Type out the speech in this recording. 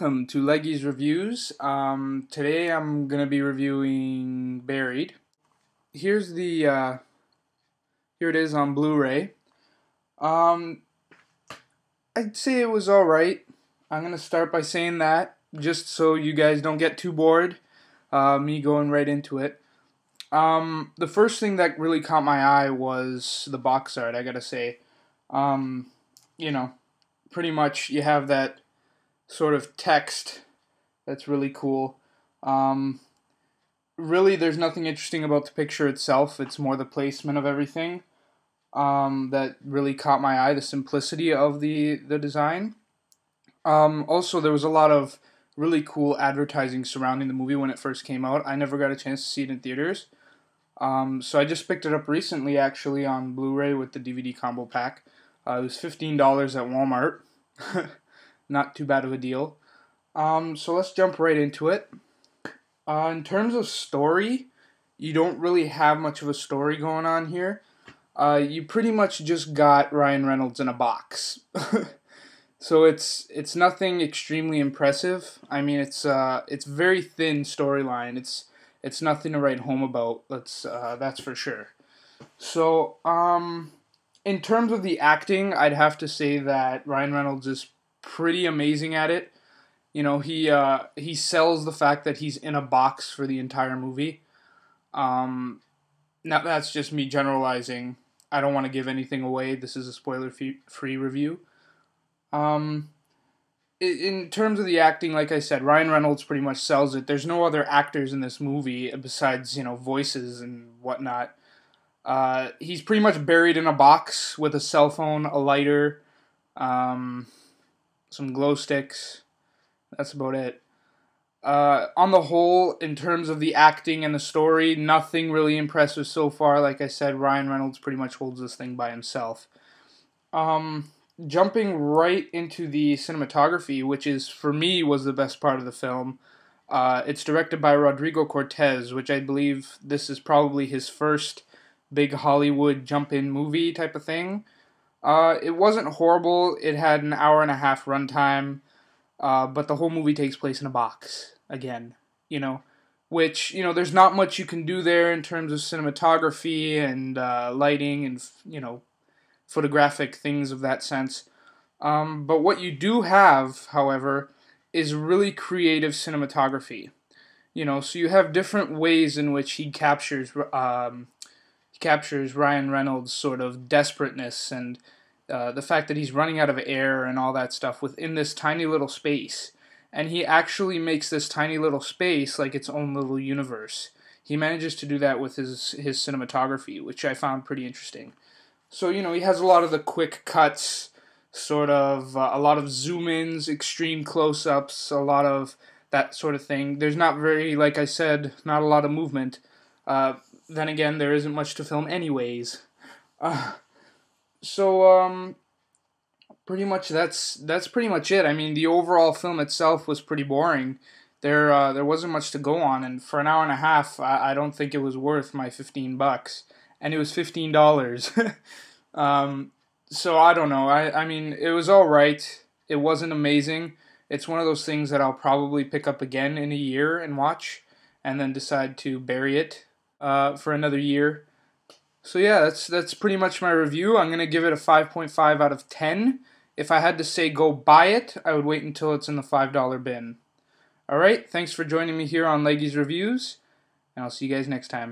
welcome to Leggy's Reviews. Today I'm going to be reviewing Buried. Here's the, here it is on Blu-ray. I'd say it was alright. I'm going to start by saying that, just so you guys don't get too bored, me going right into it. The first thing that really caught my eye was the box art, I gotta say. You know, pretty much you have that sort of text that's really cool. Really, there's nothing interesting about the picture itself. It's more the placement of everything that really caught my eye, the simplicity of the design. Also, there was a lot of really cool advertising surrounding the movie when it first came out. I never got a chance to see it in theaters. So I just picked it up recently, actually, on Blu-ray with the DVD combo pack. It was $15 at Walmart. Not too bad of a deal. So let's jump right into it. In terms of story, you don't really have much of a story going on here. You pretty much just got Ryan Reynolds in a box. So it's nothing extremely impressive. I mean, it's very thin storyline. It's nothing to write home about. That's for sure. So, in terms of the acting, I'd have to say that Ryan Reynolds is pretty amazing at it. You know, he sells the fact that he's in a box for the entire movie. Now that's just me generalizing. I don't want to give anything away. This is a spoiler-free review. In terms of the acting, like I said, Ryan Reynolds pretty much sells it. There's no other actors in this movie besides, voices and whatnot. He's pretty much buried in a box with a cell phone, a lighter, some glow sticks. That's about it. On the whole, in terms of the acting and the story, nothing really impressive so far. Like I said, Ryan Reynolds pretty much holds this thing by himself. Jumping right into the cinematography, which is, for me, was the best part of the film. It's directed by Rodrigo Cortez, which I believe this is probably his first big Hollywood jump-in movie type of thing. It wasn't horrible. It had an hour-and-a-half runtime, but the whole movie takes place in a box, again, which, there's not much you can do there in terms of cinematography and lighting and, photographic things of that sense. But what you do have, however, is really creative cinematography. So you have different ways in which he captures Ryan Reynolds' sort of desperateness and the fact that he's running out of air and all that stuff within this tiny little space. And he actually makes this tiny little space like its own little universe. He manages to do that with his cinematography, which I found pretty interesting. So, he has a lot of the quick cuts, sort of, a lot of zoom-ins, extreme close-ups, a lot of that sort of thing. There's not very, like I said, not a lot of movement. Then again, there isn't much to film anyways. Pretty much that's pretty much it. I mean, the overall film itself was pretty boring. There wasn't much to go on, and for an hour and a half, I don't think it was worth my $15. And it was $15. So I don't know. I mean, it was alright. It wasn't amazing. It's one of those things that I'll probably pick up again in a year and watch, and then decide to bury it for another year. So yeah, that's pretty much my review. I'm going to give it a 5.5 out of 10. If I had to say go buy it, I would wait until it's in the $5 bin. Alright, thanks for joining me here on Leggy's Reviews, and I'll see you guys next time.